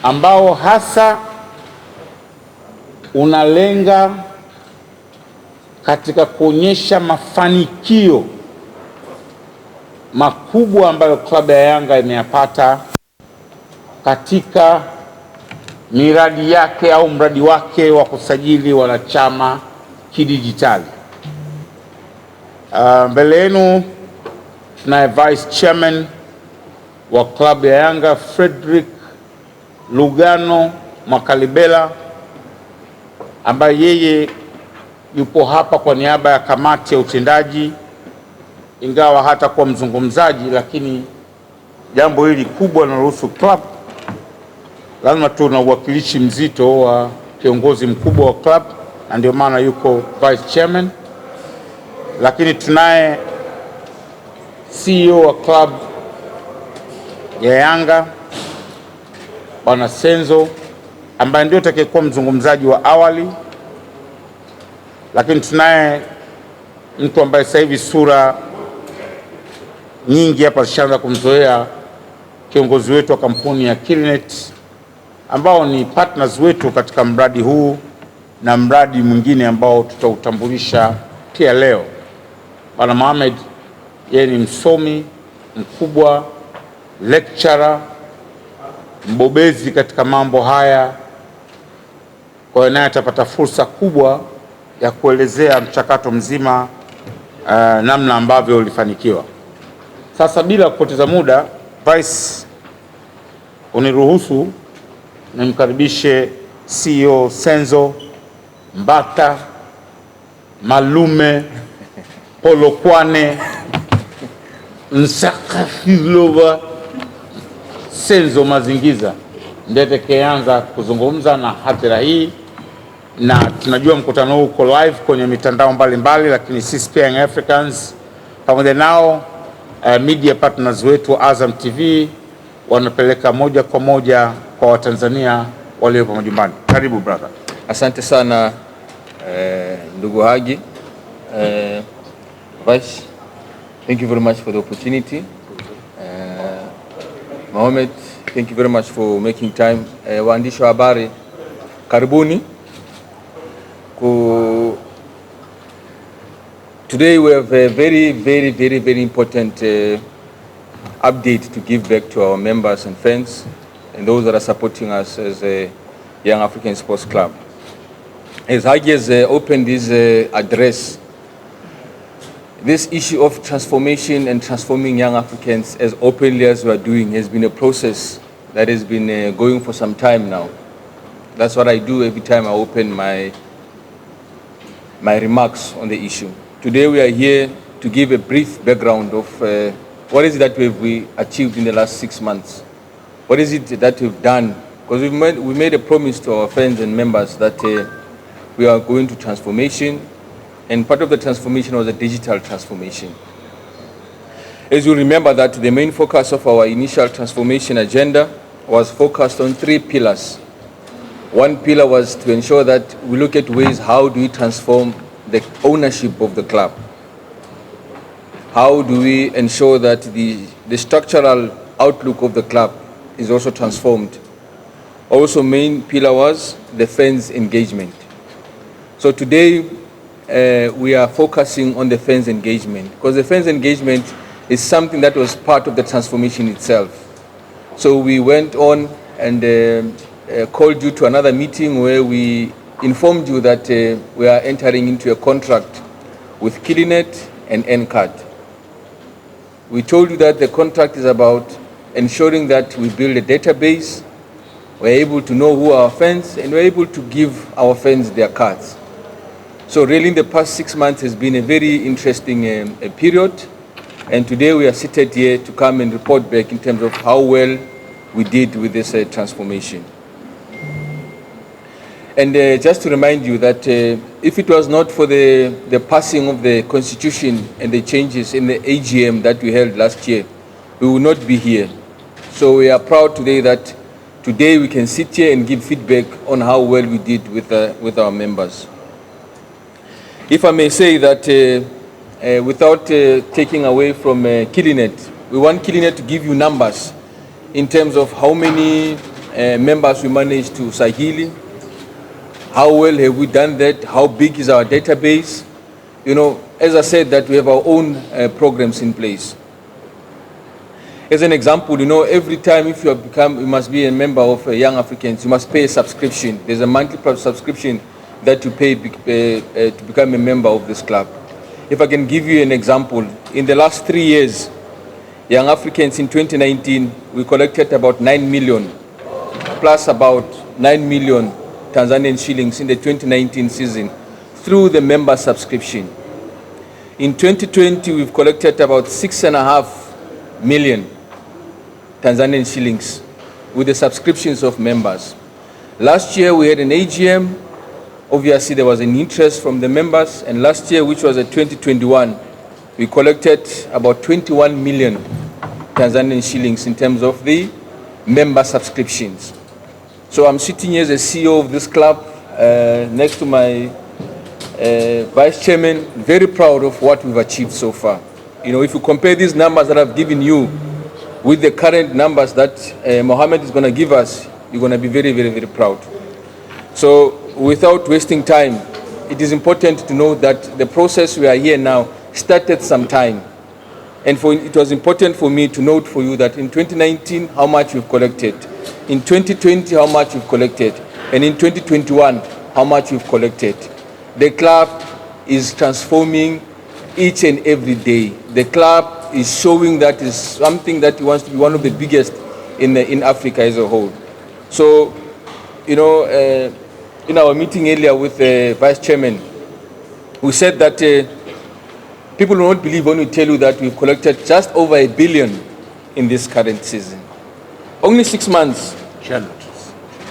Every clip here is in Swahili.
ambao hasa unalenga katika kuonyesha mafanikio makubwa ambayo klabu ya Yanga imeyapata katika miradi yake au mradi wake wa kusajili wanachama kidigitali. Mbele yenu tunaye Vice Chairman wa klabu ya Yanga Frederick Lugano Makalibela, ambaye yeye yupo hapa kwa niaba ya kamati ya utendaji, ingawa hata kuwa mzungumzaji, lakini jambo hili kubwa linalohusu club lazima tuna uwakilishi mzito wa kiongozi mkubwa wa club, na ndio maana yuko Vice Chairman. Lakini tunaye CEO wa club ya Yanga Bwana Senzo, ambaye ndio atakayekuwa mzungumzaji wa awali. Lakini tunaye mtu ambaye sasa hivi sura nyingi hapa zishaanza kumzoea, kiongozi wetu wa kampuni ya KILINET, ambao ni partners wetu katika mradi huu na mradi mwingine ambao tutautambulisha pia leo. Bwana Mohammed, yeye ni msomi mkubwa, lecturer, mbobezi katika mambo haya, kwa hiyo naye atapata fursa kubwa ya kuelezea mchakato mzima namna ambavyo ulifanikiwa. Sasa bila kupoteza muda, Vice, uniruhusu nimkaribishe CEO Senzo Mbata Malume Polokwane Nsakafilova Senzo Mazingiza ndiye atakayeanza kuzungumza na hadhira hii, na tunajua mkutano huu uko live kwenye mitandao mbalimbali, lakini sisi pia Young Africans pamoja nao media partners wetu Azam TV wanapeleka moja kwa moja kwa Watanzania waliopo majumbani. Karibu brother. Asante sana ndugu Hagi. Vice, thank you very much for the opportunity. Mohammed, thank you very much for making time. Waandishi wa habari, karibuni. Today we have a very important update to give back to our members and fans and those that are supporting us as a Young African Sports Club. As Hagi has opened his address, this issue of transformation and transforming young Africans as openly as we are doing has been a process that has been going for some time now. That's what I do every time I open my remarks on the issue. Today we are here to give a brief background of what is it that we achieved in the last 6 months. What is it that we've done? Because we made a promise to our friends and members that we are going to transformation, and part of the transformation was a digital transformation. As you remember that the main focus of our initial transformation agenda was focused on 3 pillars. One pillar was to ensure that we look at ways how do we transform the ownership of the club. How do we ensure that the structural outlook of the club is also transformed? Also main pillar was the fans engagement. So today we are focusing on the fans engagement, because the fans engagement is something that was part of the transformation itself. So we went on and called you to another meeting where we informed you that we are entering into a contract with KILINET and NCAD. We told you that the contract is about ensuring that we build a database, we're able to know who are our fans, and we're able to give our fans their cards. So really in the past 6 months has been a very interesting period, and today we are seated here to come and report back in terms of how well we did with this transformation. And just to remind you that if it was not for the passing of the Constitution and the changes in the AGM that we held last year, we would not be here. So we are proud today that today we can sit here and give feedback on how well we did with our members. If I may say that without taking away from KILINET, we want KILINET to give you numbers in terms of how many members we managed to sahili? How well have we done that? How big is our database? You know, as I said, that we have our own programs in place. As an example, you know, every time if you must be a member of Young Africans, you must pay a subscription. There's a monthly subscription that you pay to become a member of this club. If I can give you an example, in the last 3 years, Young Africans in 2019, we collected about 9 million, plus about 9 million Tanzanian shillings in the 2019 season through the member subscription. In 2020, we've collected about 6.5 million Tanzanian shillings with the subscriptions of members. Last year we had an AGM. Obviously there was an interest from the members, and last year, which was at 2021, we collected about 21 million Tanzanian shillings in terms of the member subscriptions. So I'm sitting here as a CEO of this club, next to my vice chairman, very proud of what we've achieved so far. You know, if you compare these numbers that I've given you with the current numbers that Mohammed is going to give us, you're going to be very, very, very proud. So without wasting time, it is important to know that the process we are here now started some time. And it was important for me to note for you that in 2019, how much we've collected. In 2020, how much we've collected. And in 2021, how much we've collected. The club is transforming each and every day. The club is showing that is something that wants to be one of the biggest in Africa as a whole. So, you know, in our meeting earlier with the vice chairman, we said that people will not believe when we tell you that we've collected just over $1 billion in this current season. Only 6 months.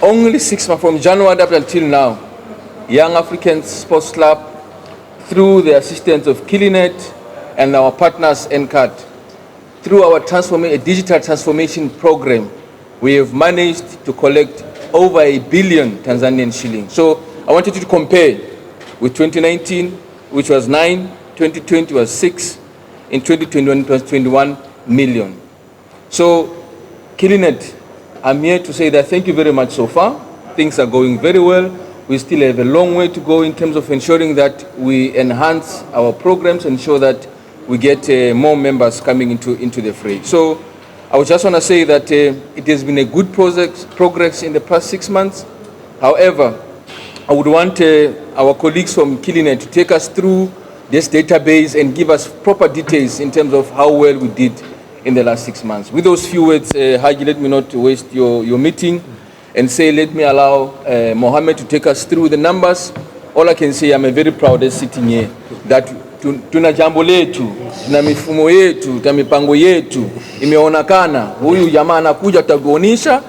Only 6 months, from January up until now. Young Africans Sports Club, through the assistance of KILINET and our partners NCAT, through our digital transformation program, we have managed to collect over $1 billion Tanzanian shillings. So I wanted you to compare with 2019, which was 9, 2020 was 6, in 2021 it was 21 million. So KILINET, I'm here to say that thank you very much so far. Things are going very well. We still have a long way to go in terms of ensuring that we enhance our programs, ensure that we get more members coming into the fray. So I would just want to say that it has been a good progress in the past 6 months. However, I would want our colleagues from KILINET to take us through this database and give us proper details in terms of how well we did in the last 6 months. With those few words, Haji, let me not waste your meeting and say, let me allow Mohammed to take us through the numbers. All I can say, I'm very proud of sitting here, that tuna jambo letu, tuna mifumo yetu, tuna mipango yetu, imeonekana, huyu jamaa anakuja tutakuonisha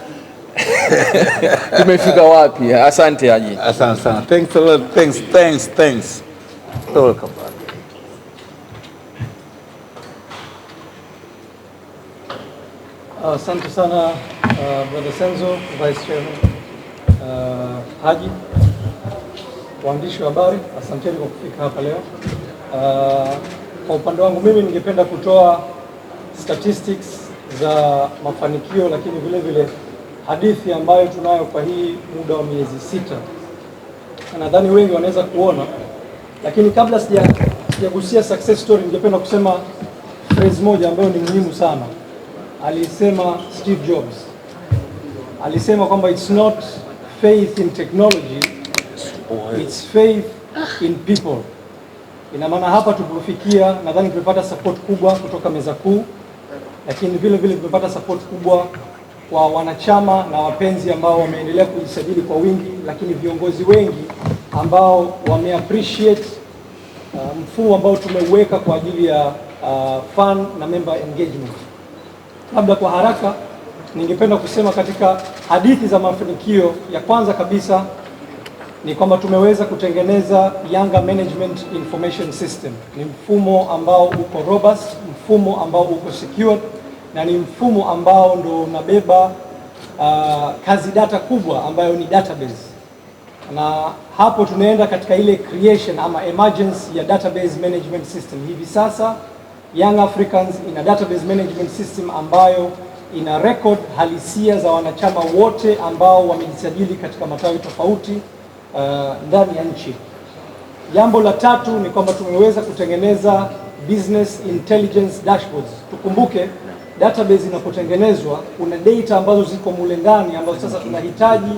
tumefika wapi. Asante Haji. Asante sana. Thanks a lot. Thanks. Welcome. Asante sana Brother Senzo, Vice Chairman, Haji, waandishi wa habari, asanteni kwa kufika hapa leo. Kwa upande wangu mimi ningependa kutoa statistics za mafanikio, lakini vile vile hadithi ambayo tunayo kwa hii muda wa miezi 6. Nadhani wengi wanaweza kuona, lakini kabla sijagusia success story, ningependa kusema phrase moja ambayo ni muhimu sana. Alisema Steve Jobs, alisema kwamba it's not faith in technology, it's faith in people. Ina maana hapa tulipofikia, nadhani tumepata support kubwa kutoka meza kuu, lakini vile vile tumepata support kubwa kwa wanachama na wapenzi ambao wameendelea kujisajili kwa wingi, lakini viongozi wengi ambao wameappreciate mfumo ambao tumeuweka kwa ajili ya fan na member engagement. Labda kwa haraka ningependa kusema katika hadithi za mafanikio, ya kwanza kabisa ni kwamba tumeweza kutengeneza Yanga Management Information System. Ni mfumo ambao uko robust, mfumo ambao uko secured, na ni mfumo ambao ndo unabeba kazi data kubwa ambayo ni database. Na hapo tunaenda katika ile creation ama emergence ya database management system. Hivi sasa Young Africans ina database management system ambayo ina record halisia za wanachama wote ambao wamejisajili katika matawi tofauti ndani ya nchi. Jambo la tatu ni kwamba tumeweza kutengeneza business intelligence dashboards. Tukumbuke database inapotengenezwa kuna data ambazo ziko mule ndani ambazo sasa tunahitaji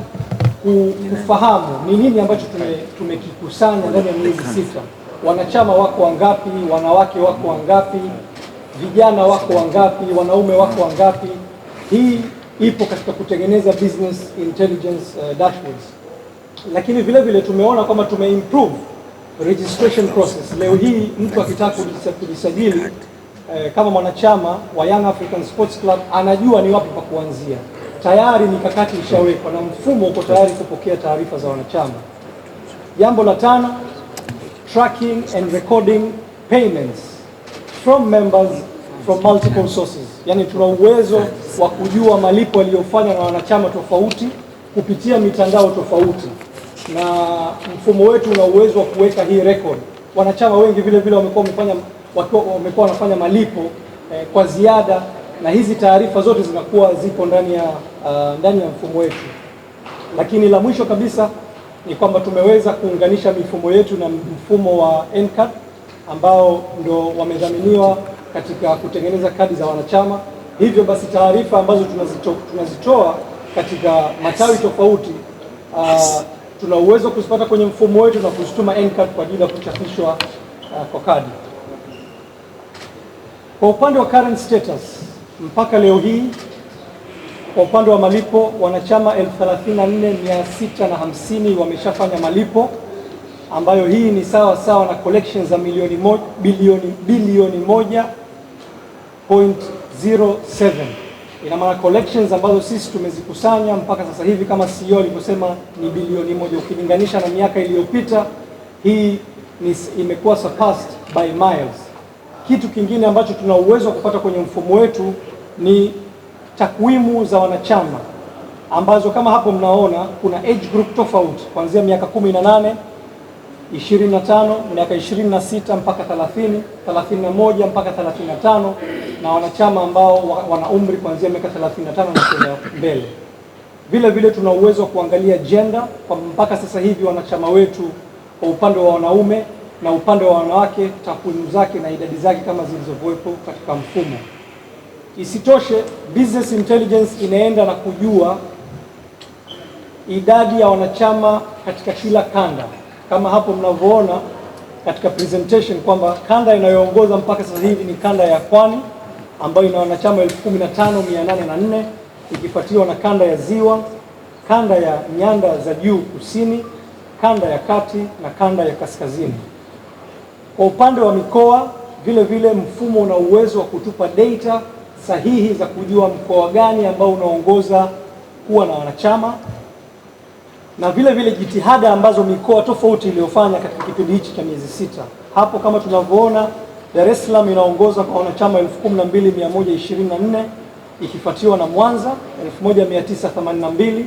kufahamu ni nini ambacho tumekikusanya ndani ya miezi 6. Wanachama wako wangapi, wanawake wako wangapi, vijana wako wangapi, wanaume wako wangapi. Hii ipo katika kutengeneza business intelligence dashboards. Lakini vile vile tumeona kwamba tumeimprove registration process. Leo hii mtu akitaka kujisajili kama mwanachama wa Young African Sports Club anajua ni wapi pa kuanzia. Tayari mikakati ishawekwa na mfumo uko tayari kupokea taarifa za wanachama. Jambo la tano, tracking and recording payments from members from multiple sources. Yani tuna uwezo wa kujua malipo yaliyofanywa na wanachama tofauti kupitia mitandao tofauti, na mfumo wetu una uwezo wa kuweka hii record. Wanachama wengi vile vile wamekuwa wanafanya malipo kwa ziada, na hizi taarifa zote zinakuwa zipo ndani ya mfumo wetu. Lakini la mwisho kabisa ni kwamba tumeweza kuunganisha mifumo yetu na mfumo wa NCAD ambao ndo wamedhaminiwa katika kutengeneza kadi za wanachama. Hivyo basi taarifa ambazo tunazitoa katika matawi tofauti tuna uwezo kuzipata kwenye mfumo wetu na kuzituma NCAD kwa ajili ya kuchapishwa kwa kadi. Kwa upande wa current status mpaka leo hii, kwa upande wa malipo, wanachama 34,650 wameshafanya malipo, ambayo hii ni sawa na collections za bilioni 1.07. Ina maana collections ambazo sisi tumezikusanya mpaka sasa hivi kama CEO alivyosema ni bilioni 1. Ukilinganisha na miaka iliyopita, hii imekuwa surpassed by miles. Kitu kingine ambacho tuna uwezo wa kupata kwenye mfumo wetu ni takwimu za wanachama ambazo kama hapo mnaona kuna age group tofauti kuanzia miaka 18, 25, miaka 26 mpaka 30, 31 mpaka 35, na wanachama ambao wana umri kuanzia miaka 35 na kwenda mbele. Vile vile tuna uwezo wa kuangalia gender kwa mpaka sasa hivi wanachama wetu kwa upande wa wanaume na upande wa wanawake, takwimu zake na idadi zake kama zilizokuwepo katika mfumo. Isitoshe, business intelligence inaenda na kujua idadi ya wanachama katika kila kanda. Kama hapo mnavyoona katika presentation kwamba kanda inayoongoza mpaka sasa hivi ni kanda ya Pwani ambayo ina wanachama 15,804, ikifuatiwa na kanda ya Ziwa, kanda ya Nyanda za Juu Kusini, kanda ya Kati na kanda ya Kaskazini. Kwa upande wa mikoa vile vile mfumo una uwezo wa kutupa data sahihi za kujua mkoa gani ambao unaongoza kuwa na wanachama, na vile vile jitihada ambazo mikoa tofauti iliyofanya katika kipindi hichi cha miezi 6. Hapo kama tunavyoona, Dar es Salaam inaongoza kwa wanachama 12,124, ikifuatiwa na Mwanza 1,982,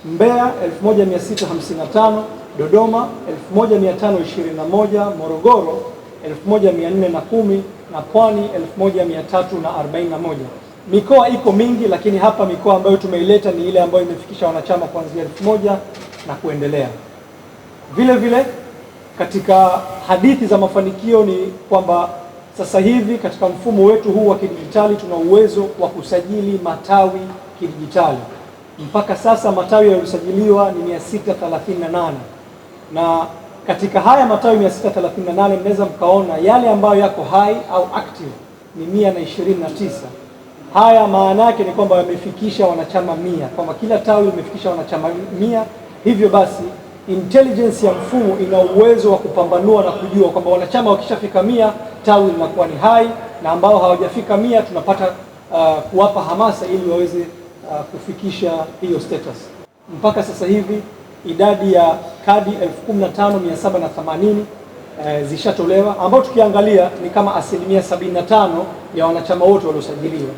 Mbeya 1,655, Dodoma 1,521, Morogoro 1,410 na Pwani 1,341. Mikoa iko mingi, lakini hapa mikoa ambayo tumeileta ni ile ambayo imefikisha wanachama kuanzia 1,000 na kuendelea. Vile vile katika hadithi za mafanikio ni kwamba sasa hivi katika mfumo wetu huu wa kidigitali tuna uwezo wa kusajili matawi kidigitali. Mpaka sasa matawi yaliyosajiliwa ni 638, na katika haya matawi 638 mnaweza mkaona yale ambayo yako hai au active ni 129. Haya maana yake ni kwamba yamefikisha wanachama 100, kwamba kila tawi limefikisha wanachama 100. Hivyo basi intelligence ya mfumo ina uwezo wa kupambanua na kujua kwamba wanachama wakishafika 100 tawi linakuwa ni hai, na ambao hawajafika 100 tunapata kuwapa hamasa ili waweze kufikisha hiyo status. Mpaka sasa hivi idadi ya kadi 15,780 zishatolewa, ambao tukiangalia ni kama 75% ya wanachama wote waliosajiliwa,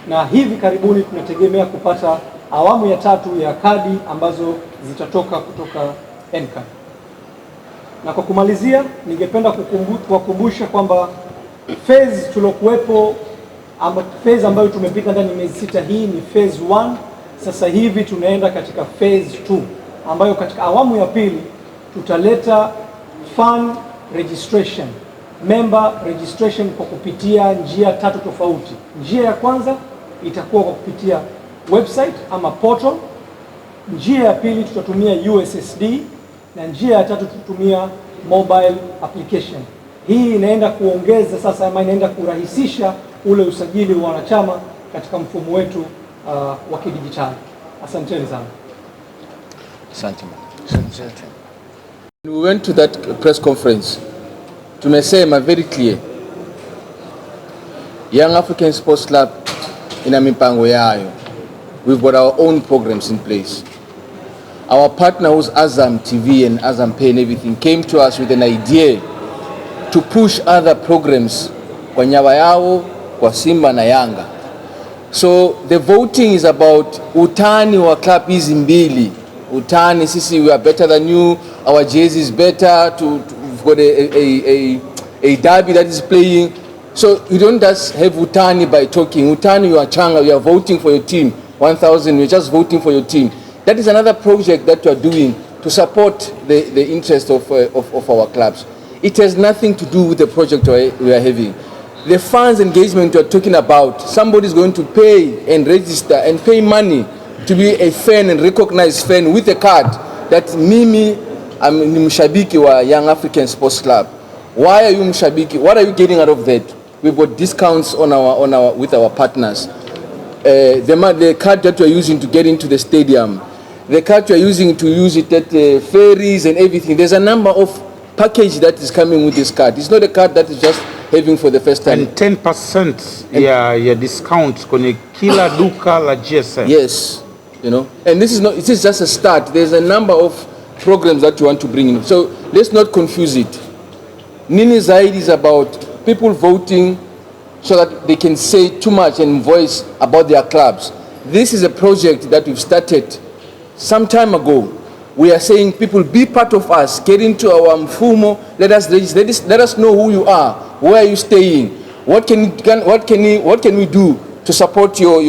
na hivi karibuni tunategemea kupata awamu ya 3 ya kadi ambazo zitatoka kutoka NCAD. Na kwa kumalizia, ningependa kuwakumbusha kwamba phase tulokuwepo phase ambayo tumepita ndani miezi 6 hii ni phase 1. Sasa hivi tunaenda katika phase 2 ambayo katika awamu ya pili tutaleta fan registration, member registration kwa kupitia njia 3 tofauti. Njia ya kwanza itakuwa kwa kupitia website ama portal. Njia ya pili tutatumia USSD na njia ya tatu tutatumia mobile application. Hii inaenda kuongeza sasa ama inaenda kurahisisha ule usajili wa wanachama katika mfumo wetu wa kidigitali. Asanteni sana. Asante. We went to that press conference. Tumesema very clear. Young African Sports Club ina mipango yayo. We've got our own programs in place. Our partner who's Azam TV and Azam Pay and everything came to us with an idea to push other programs kwa Nyawa yao, kwa Simba na Yanga. So the voting is about utani wa club hizi mbili. Utani sisi we are better than you, our jersey is better, we've got a derby that is playing. So you don't just have utani by talking. Utani you are changa, you are voting for your team. 1,000, you're just voting for your team. That is another project that we are doing to support the interest of our clubs. It has nothing to do with the project we are having. The funds engagement we are talking about, somebody is going to pay and register and pay money to be a fan and recognized fan with a card that mimi I'm mshabiki wa Young African Sports Club. Why are you mshabiki? What are you getting out of that? We've got discounts on our with our partners. The card that we're using to get into the stadium, the card we're using to use it at ferries and everything. There's a number of package that is coming with this card. It's not a card that is just having for the first time. And 10% ya discount kwenye kila duka la GSM. Yes, you know. And this is just a start. There's a number of programs that you want to bring in. So let's not confuse it. Nini Zaidi is about people voting so that they can say too much and voice about their clubs. This is a project that we've started some time ago. We are saying people be part of us, get into our mfumo, let us know who you are, where are you staying, what can we do to support your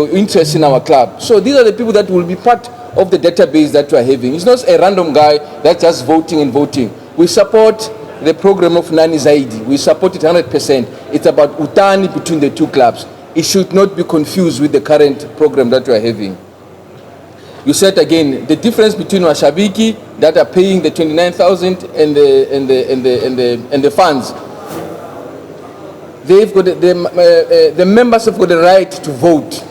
interest in our club. So these are the people that will be part of the database that we are having. It's not a random guy that's just voting and voting. We support the program of Ndani Zaidi. We support it 100%. It's about utani between the two clubs. It should not be confused with the current program that we are having. You said again the difference between washabiki that are paying the 29,000 and the funds. They've got the members have got the right to vote.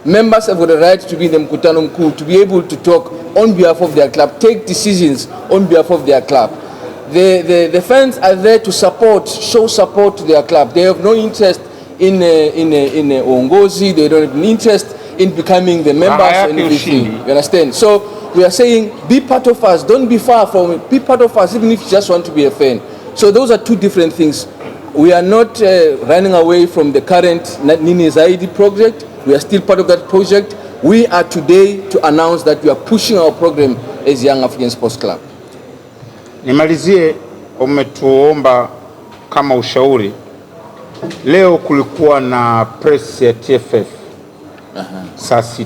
Members have got the right to be in the mkutano mkuu, to be able to talk on behalf of their club, take decisions on behalf of their club. The fans are there to show support to their club. They have no interest in uongozi. They don't have an interest in becoming the members and everything. You understand? So we are saying, be part of us. Don't be far from it. Be part of us, even if you just want to be a fan. So those are two different things. We are not running away from the current Ndani Zaidi project. We are still part of that project. We are today to announce that we are pushing our program as Young African Sports Club. Nimalizie, umetuomba kama ushauri. Leo kulikuwa na press ya TFF saa 6.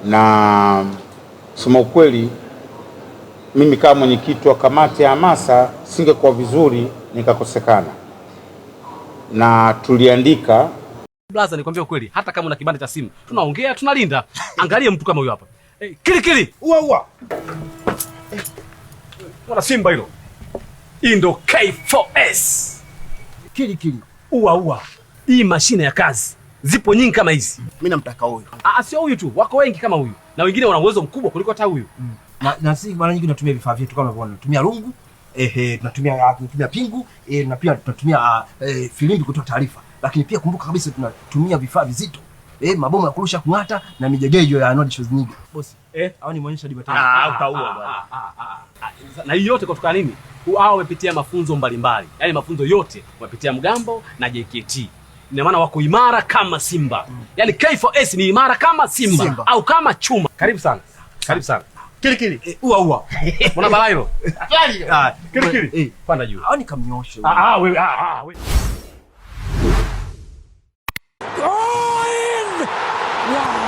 Na sema ukweli, mimi kama mwenyekiti wa kamati ya hamasa singekuwa vizuri nikakosekana. Na tuliandika, blaza, nikwambia ukweli, hata kama una kibanda cha simu, tunaongea, tunalinda. Angalia mtu kama huyo hapa. Kili. Ua. Wana Simba hilo. Hii ndo K4S. Kili. Ua. Hii mashine ya kazi. Zipo nyingi kama hizi. Mimi namtaka huyu. Sio huyu tu, wako wengi kama huyu. Na wengine wana uwezo mkubwa kuliko hata huyu. Na sisi mara nyingi tunatumia vifaa vyetu kama unavyoona. Tunatumia rungu, tunatumia pingu, na pia tunatumia filimbi kutoa taarifa. Lakini pia kumbuka kabisa tunatumia vifaa vizito. Mabomu ya kurusha kung'ata na mijegejo ya anodi shows nyingi. Bosi, au nimuonyesha diba tena. Utaua bwana. Na hiyo yote kutoka nini? Hao wamepitia mafunzo mbalimbali. Yaani mafunzo yote wamepitia Mgambo na JKT. Ina maana wako imara kama Simba. Yaani K4S ni imara kama Simba au kama chuma. Karibu sana. Kili. Ua. Una balaa hilo? Kili. Panda juu. Au nikamnyosha. Wewe. Oh, in! Wow!